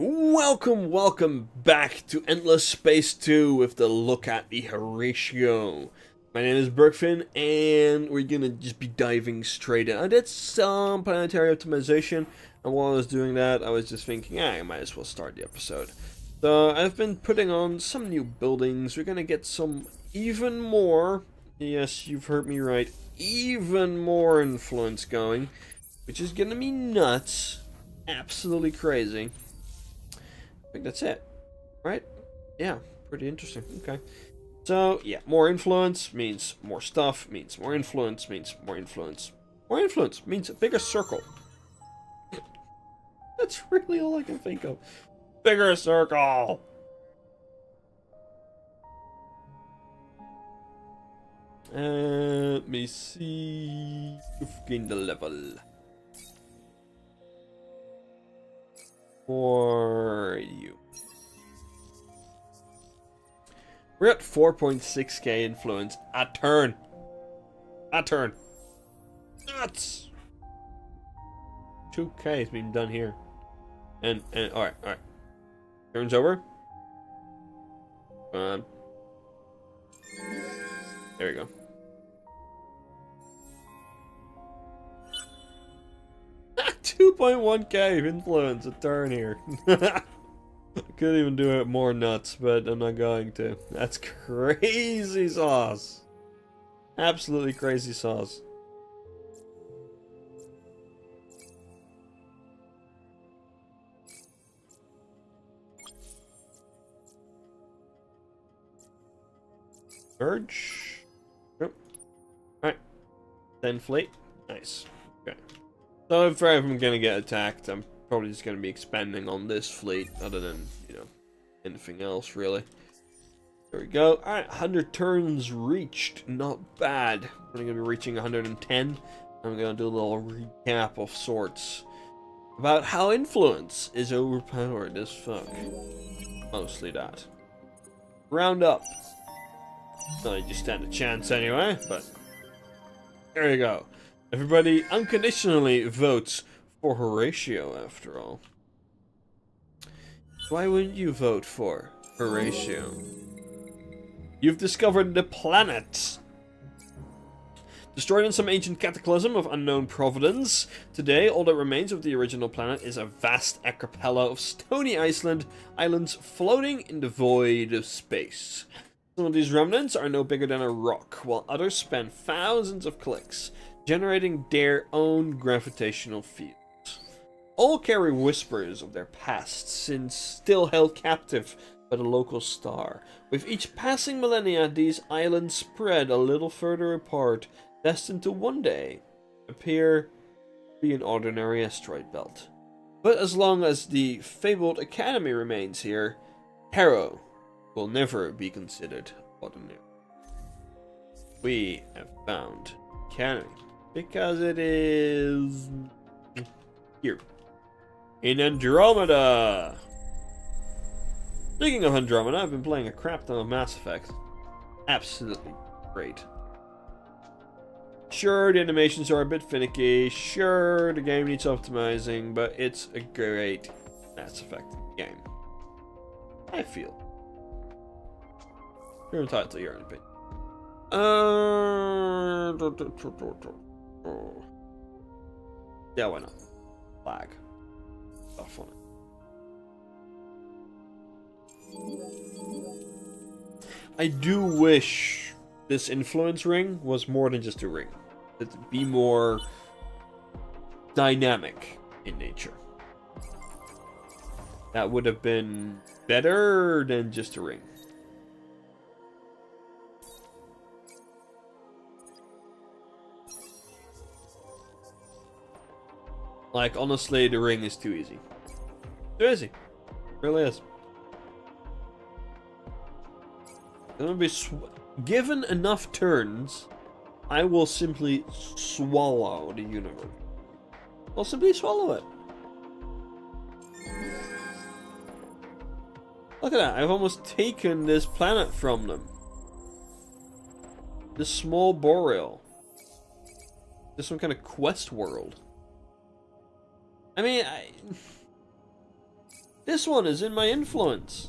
Welcome back to Endless Space 2 with the look at the Horatio. My name is Bergfinn, and we're gonna just be diving straight in. I did some planetary optimization, and while I was doing that, I was just thinking, I might as well start the episode. So, I've been putting on some new buildings. We're gonna get some even more, yes, you've heard me right, even more influence going, which is gonna be nuts. Absolutely crazy. I think that's it, right? Yeah, pretty interesting. Okay. So, yeah, more influence means more stuff, means more influence, means more influence. More influence means a bigger circle. That's really all I can think of. Bigger circle! Let me see. You've gained the level. For you. We're at 4.6k influence a turn. A turn. Nuts. 2k has been done here. And alright. Turns over. Come on. There we go. Ah, 2.1k influence a turn here. I could even do it more nuts, but I'm not going to. That's crazy sauce. Absolutely crazy sauce. Surge. Yep. Alright. Then fleet. Nice. Okay. So if I'm gonna get attacked, I'm probably just gonna be expanding on this fleet, other than, anything else really. There we go. Alright, 100 turns reached. Not bad. We're gonna be reaching 110. I'm gonna do a little recap of sorts about how influence is overpowered as fuck. Mostly that. Round up. Not that you stand a chance anyway, but there you go. Everybody unconditionally votes for Horatio, after all. Why wouldn't you vote for Horatio? You've discovered the planet. Destroyed in some ancient cataclysm of unknown providence, today all that remains of the original planet is a vast archipelago of stony islands floating in the void of space. Some of these remnants are no bigger than a rock, while others span thousands of clicks, generating their own gravitational fields. All carry whispers of their past, since still held captive by the local star. With each passing millennia, these islands spread a little further apart, destined to one day appear to be an ordinary asteroid belt. But as long as the fabled Academy remains here, Harrow will never be considered ordinary. We have found Academy because it is here in Andromeda. Speaking of Andromeda, I've been playing a crap ton of Mass Effect. Absolutely great. Sure, the animations are a bit finicky. Sure, the game needs optimizing, but it's a great Mass Effect game. I feel. You're entitled to your own opinion. Yeah, why not? Flag. Stuff on it. I do wish this influence ring was more than just a ring. It'd be more dynamic in nature. That would have been better than just a ring. Like, honestly, the ring is too easy. Too easy. It really is. Gonna be given enough turns, I will simply swallow the universe. I'll simply swallow it. Look at that, I've almost taken this planet from them. This small boreal. This some kind of quest world. I mean, This one is in my influence.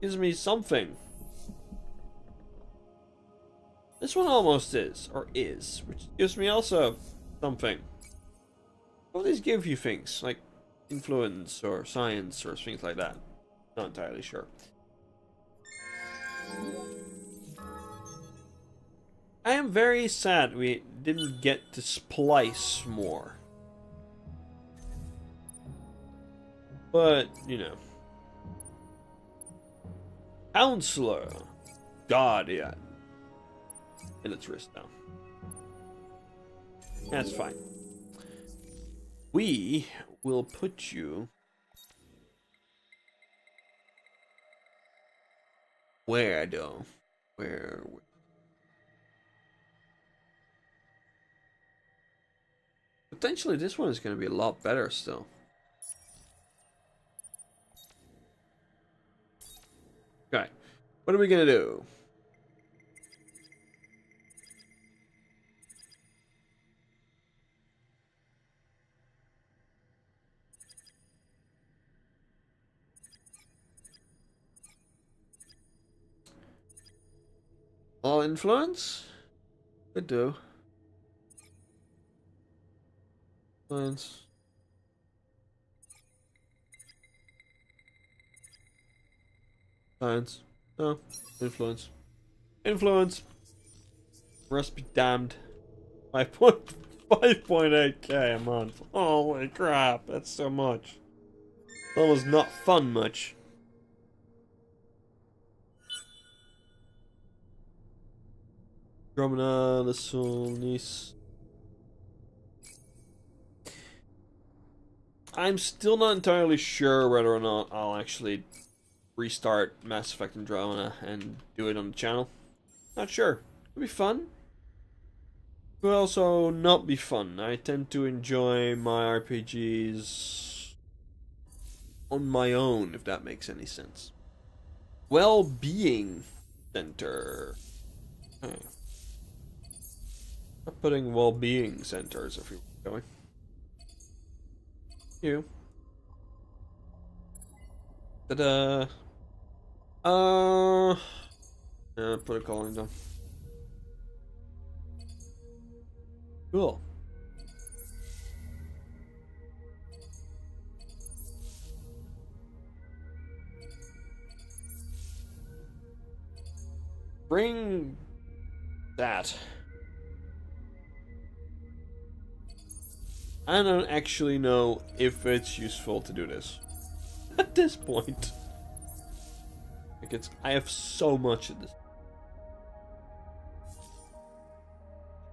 Gives me something. This one almost is, or is, which gives me also something. All these give you things, like influence or science or things like that. Not entirely sure. I am very sad we didn't get to splice more. But, you know. Counselor. Guardian. Militarist now. That's fine. We will put you... Where, though? Where? Potentially this one is going to be a lot better still. Okay. What are we going to do? All influence? Could do. Influence. Science. No. Influence. Influence. Must be damned. 5.8k a month. Holy crap, that's so much. That was not fun much. Gromina, Lissul, Nice. I'm still not entirely sure whether or not I'll actually restart Mass Effect Andromeda and do it on the channel. Not sure. It'll be fun. It will also not be fun. I tend to enjoy my RPGs on my own, if that makes any sense. Well-being center. Okay. I'm putting well-being centers if you're going. You. Ta-da. Yeah, put a calling down. Cool. Bring that. I don't actually know if it's useful to do this at this point. Like I have so much of this.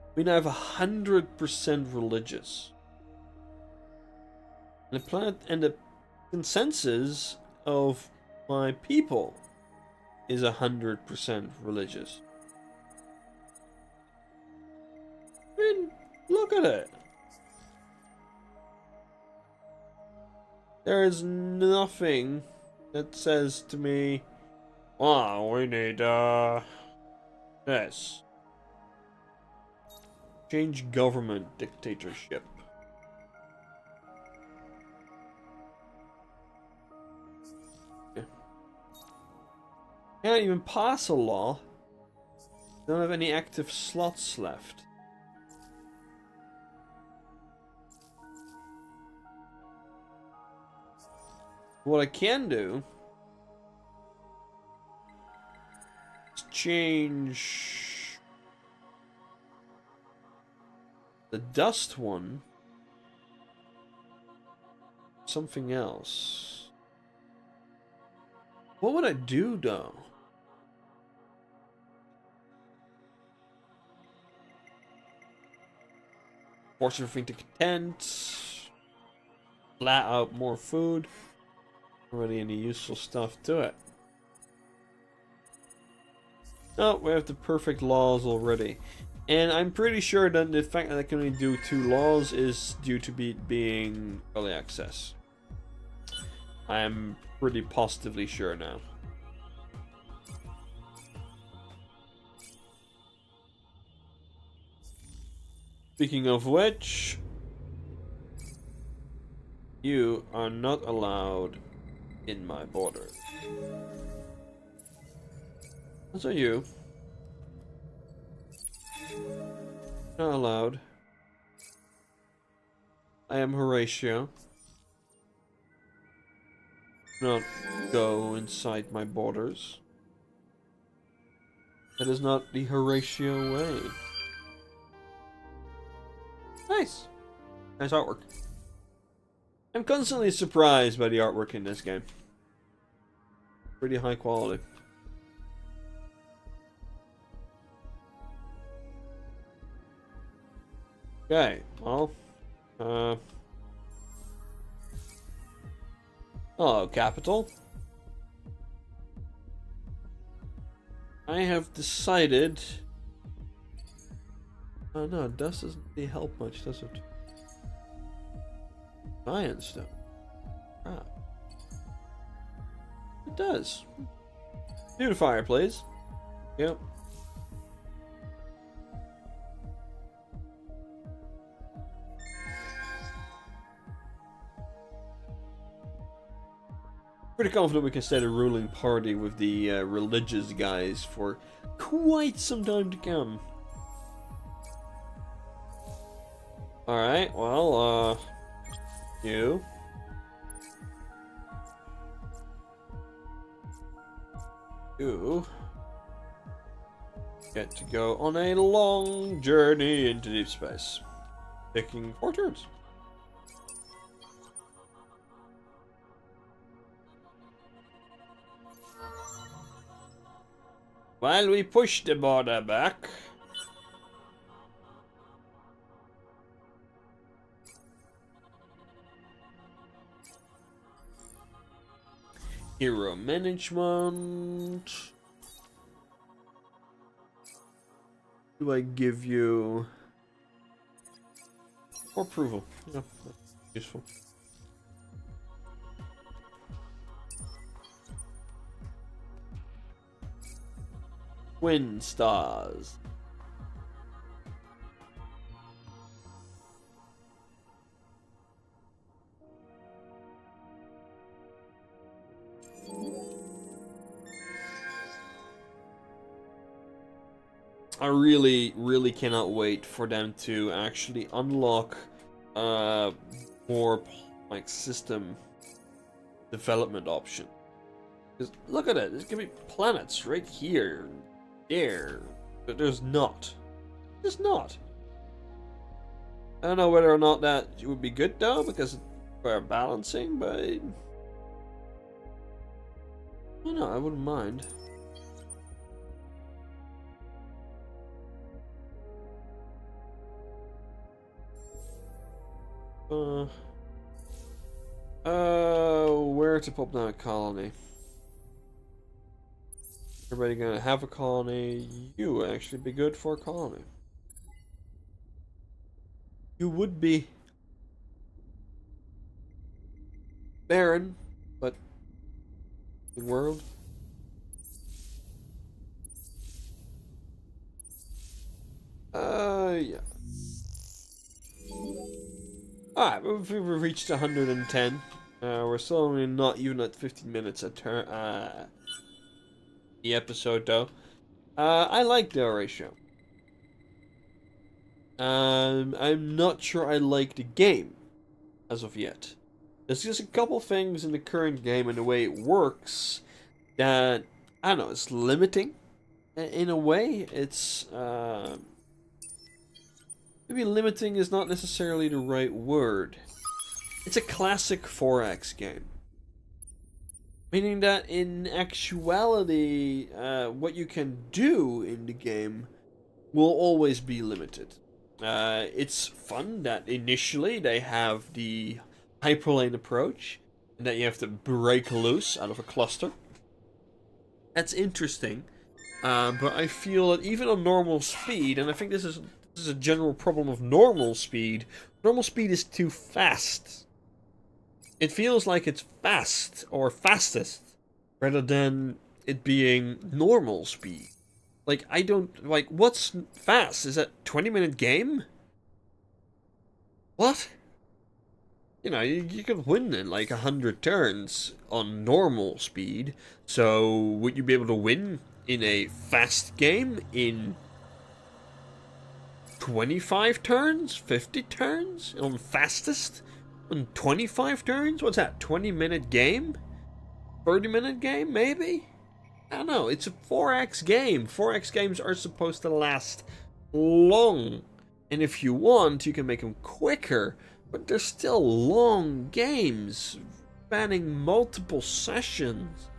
I mean, I have 100% religious. And the planet and the consensus of my people is 100% religious. I mean, look at it. There is nothing that says to me, "Oh, we need this." Change government dictatorship. Yeah. Can't even pass a law. Don't have any active slots left. What I can do is change the dust one something else. What would I do though? Force everything to content. Flat out more food. Already any useful stuff to it. Oh, we have the perfect laws already. And I'm pretty sure that the fact that I can only do 2 laws is due to being early access. I'm pretty positively sure now. Speaking of which, You are not allowed in my borders. As are you. Not allowed. I am Horatio. Not go inside my borders. That is not the Horatio way. Nice. Nice artwork. I'm constantly surprised by the artwork in this game. Pretty high quality. Okay, well, hello, Capital. I have decided... Oh no, dust doesn't really help much, does it? Science, though. Ah. It does. Beautifier, please. Yep. Pretty confident we can stay the ruling party with the religious guys for quite some time to come. Alright, well, you. You get to go on a long journey into deep space. Taking 4 turns. While we push the border back. Hero management. Do I give you for approval? Yeah, that's useful. Twin stars. I really cannot wait for them to actually unlock more like system development option. Because look at it, there's gonna be planets right here, there, but there's not. There's not. I don't know whether or not that would be good though, because we're balancing, but I don't know, I wouldn't mind. Where to pop down a colony? Everybody gonna have a colony. You would actually be good for a colony. You would be barren, but the world. Yeah. Alright, we've reached 110. We're still only not even at 15 minutes a turn. The episode though. I like the ratio. I'm not sure I like the game as of yet. There's just a couple things in the current game and the way it works that I don't know. It's limiting in a way. It's maybe limiting is not necessarily the right word. It's a classic 4X game. Meaning that in actuality, what you can do in the game will always be limited. It's fun that initially they have the hyperlane approach, and that you have to break loose out of a cluster. That's interesting, but I feel that even on normal speed, and I think this is a general problem of normal speed is too fast. It feels like it's fast or fastest rather than it being normal speed. Like, I don't, like, what's fast? Is that 20-minute game? What? you know, you could win in like 100 turns on normal speed. So would you be able to win in a fast game in 25 turns? 50 turns? On fastest? On 25 turns? What's that, 20-minute game? 30-minute game, maybe? I don't know, it's a 4X game. 4X games are supposed to last long. And if you want, you can make them quicker. But they're still long games, spanning multiple sessions.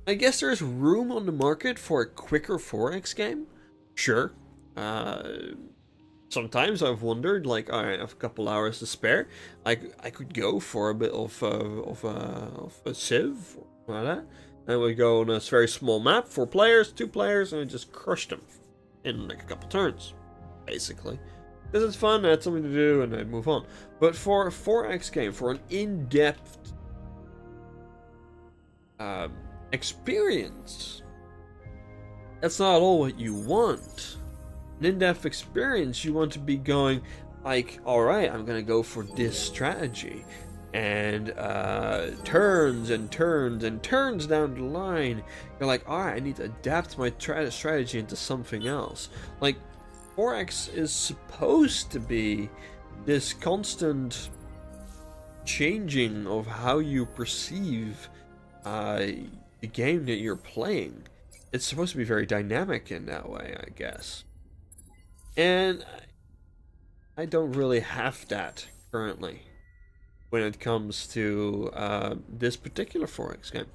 I guess there's room on the market for a quicker 4X game. Sure. Sometimes I've wondered, like, alright, I have a couple hours to spare. I could go for a bit of a Civ, or like that. And we go on a very small map, 4 players, 2 players, and I just crush them in like a couple turns, basically. Because it's fun, I had something to do, and I'd move on. But for a 4X game, for an in-depth experience, that's not all what you want. An in-depth experience, you want to be going, like, alright, I'm going to go for this strategy. And turns and turns and turns down the line, you're like, alright, I need to adapt my strategy into something else. Like, 4X is supposed to be this constant changing of how you perceive the game that you're playing. It's supposed to be very dynamic in that way, I guess. And I don't really have that currently when it comes to this particular 4X game.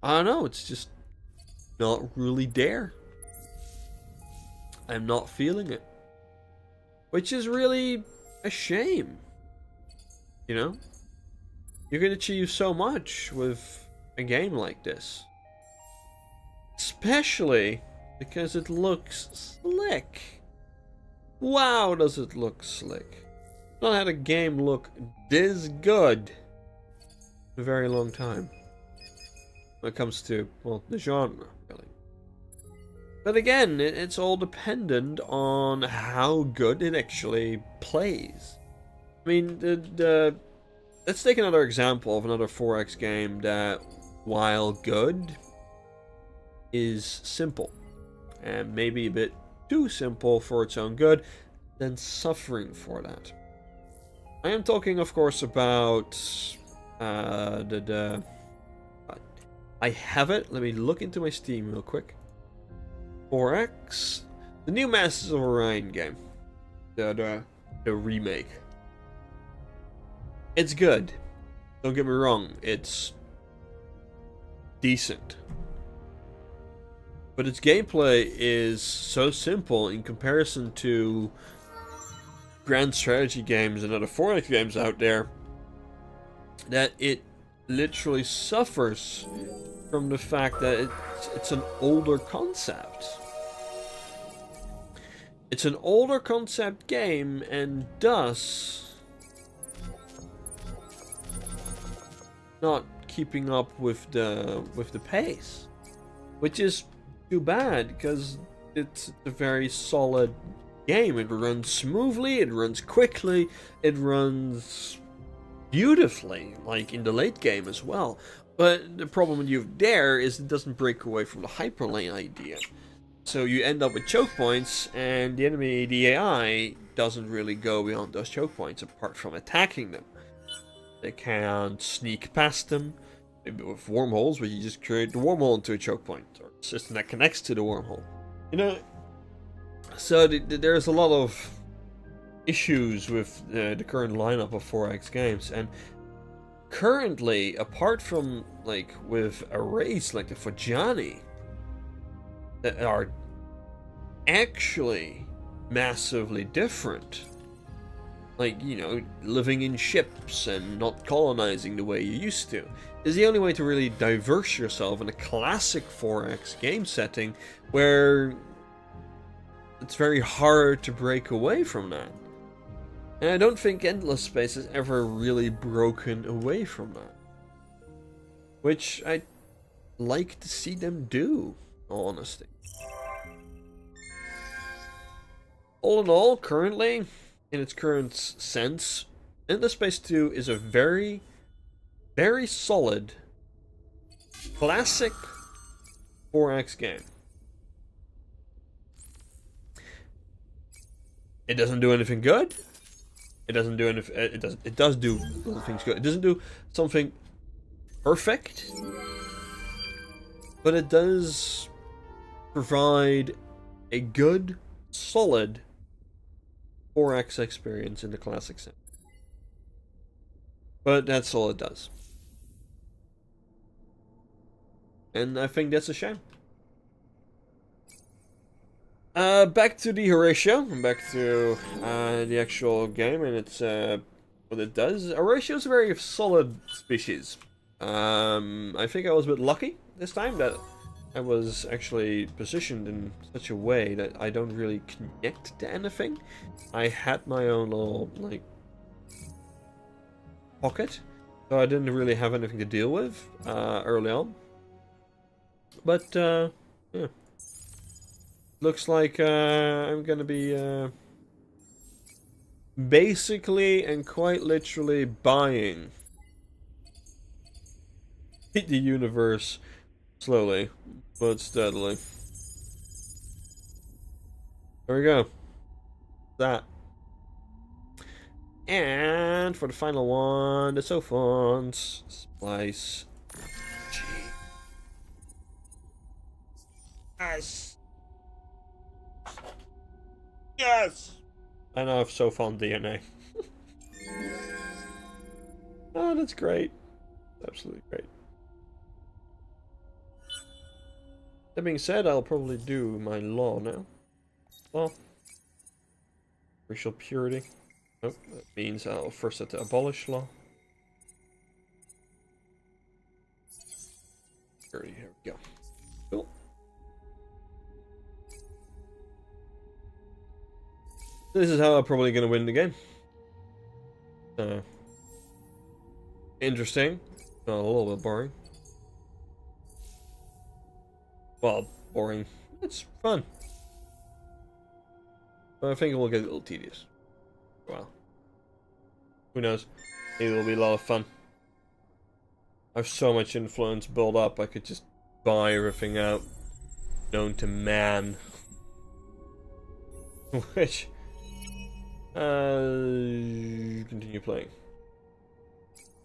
I don't know, it's just not really there. I'm not feeling it. Which is really a shame. You know? You can achieve so much with a game like this. Especially because it looks slick. Wow, does it look slick. I've not had a game look this good in a very long time. When it comes to, well, the genre, really. But again, it's all dependent on how good it actually plays. I mean, let's take another example of another 4X game that, while good, is simple. And maybe a bit too simple for its own good, then suffering for that. I am talking, of course, about I have it. Let me look into my Steam real quick. 4X, the new Masters of Orion game, the remake. It's good. Don't get me wrong. It's decent. But its gameplay is so simple in comparison to grand strategy games and other 4X games out there that it literally suffers from the fact that it's an older concept. It's an older concept game, and thus not keeping up with the pace, which is too bad because it's a very solid game. It runs smoothly, it runs quickly, it runs beautifully, like in the late game as well. But the problem you have there is it doesn't break away from the hyperlane idea. So you end up with choke points, and the enemy, the AI, doesn't really go beyond those choke points apart from attacking them. They can't sneak past them. Maybe with wormholes, where you just create the wormhole into a choke point, or a system that connects to the wormhole. You know, so there's a lot of issues with the current lineup of 4X games, and currently, apart from like with arrays like the Fojani, that are actually massively different, like, you know, living in ships and not colonizing the way you used to, is the only way to really diverse yourself in a classic 4X game setting where it's very hard to break away from that. And I don't think Endless Space has ever really broken away from that, which I'd like to see them do, in all honesty. All in all, currently, in its current sense, Endless Space 2 is a very, very solid, classic 4X game. It doesn't do anything good. It doesn't do anything. It does do little things good. It doesn't do something perfect, but it does provide a good, solid 4X experience in the classic sense. But that's all it does. And I think that's a shame. Back to the Horatio, back to the actual game, and it's what it does. Horatio is a very solid species. I think I was a bit lucky this time that I was actually positioned in such a way that I don't really connect to anything. I had my own little, like, pocket, so I didn't really have anything to deal with early on. But, yeah. Looks like I'm gonna be basically and quite literally buying the universe slowly but steadily. There we go. That. And for the final one, the Sophons Splice. Yes. Yes. I now have Sophon DNA. Oh, that's great. Absolutely great. That being said, I'll probably do my law now. Law. Racial purity. Nope, that means I'll first have to abolish law. Purity, here we go. Cool. This is how I'm probably going to win the game. Interesting. A little bit boring. Well, boring. It's fun. But I think it will get a little tedious. Wow. Who knows? Maybe it'll be a lot of fun. I have so much influence built up, I could just buy everything out known to man. Which... continue playing.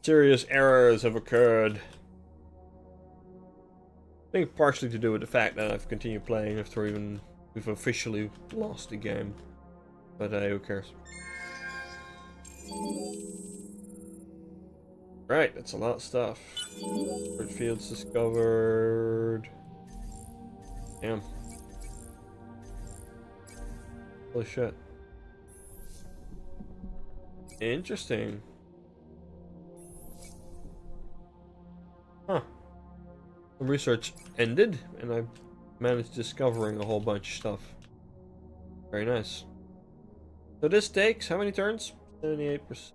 Serious errors have occurred. I think partially to do with the fact that I've continued playing after we've officially lost the game. But who cares? Right, that's a lot of stuff. Bird fields discovered. Damn. Holy shit. Interesting. Huh. The research ended, and I managed discovering a whole bunch of stuff. Very nice. So this takes how many turns? 78%.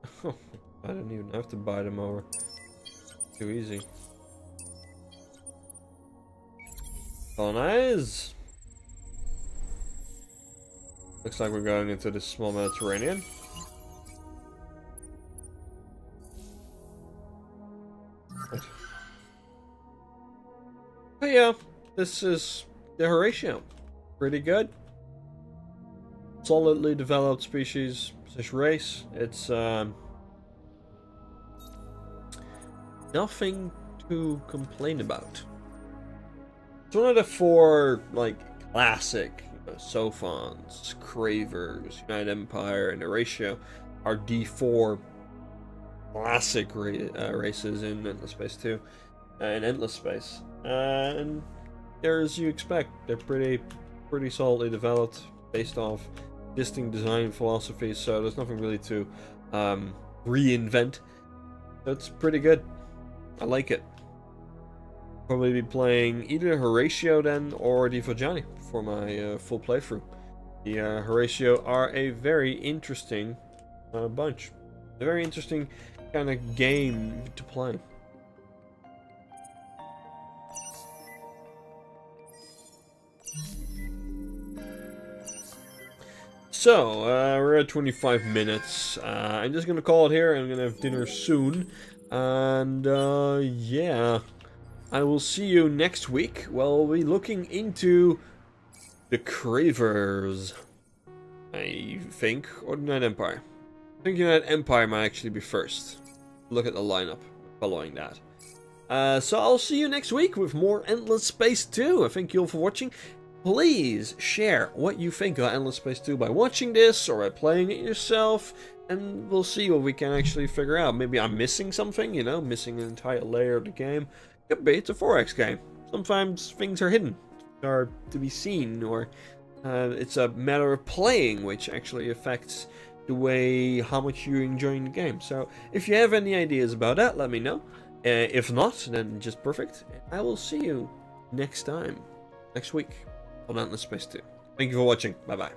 I don't even have to buy them over. Too easy. Colonize. Looks like we're going into the small Mediterranean. But yeah, this is the Horatio. Pretty good. Solidly developed species, this race. It's nothing to complain about. It's one of the four, like, classic, Sophons, Cravers, United Empire, and Horatio are the4 classic races in Endless Space 2, in Endless Space. And they're, as you expect, they're pretty solidly developed based off existing design philosophies, so there's nothing really to reinvent. So it's pretty good. I like it. Probably be playing either Horatio then or the Vojani for my full playthrough. The Horatio are a very interesting bunch. A very interesting kind of game to play. So, we're at 25 minutes. I'm just gonna call it here. I'm gonna have dinner soon. And, yeah. I will see you next week. We'll be looking into the Cravers, I think, or the United Empire. I think United Empire might actually be first. Look at the lineup following that. So I'll see you next week with more Endless Space 2. Thank you all for watching. Please share what you think of Endless Space 2 by watching this or by playing it yourself. And we'll see what we can actually figure out. Maybe I'm missing something, you know, missing an entire layer of the game. Could be, it's a 4X game. Sometimes things are hidden, are to be seen, or it's a matter of playing, which actually affects the way how much you're enjoying the game. So if you have any ideas about that, let me know. If not, then just perfect. I will see you next time, next week on Endless Space 2. Thank you for watching. Bye bye.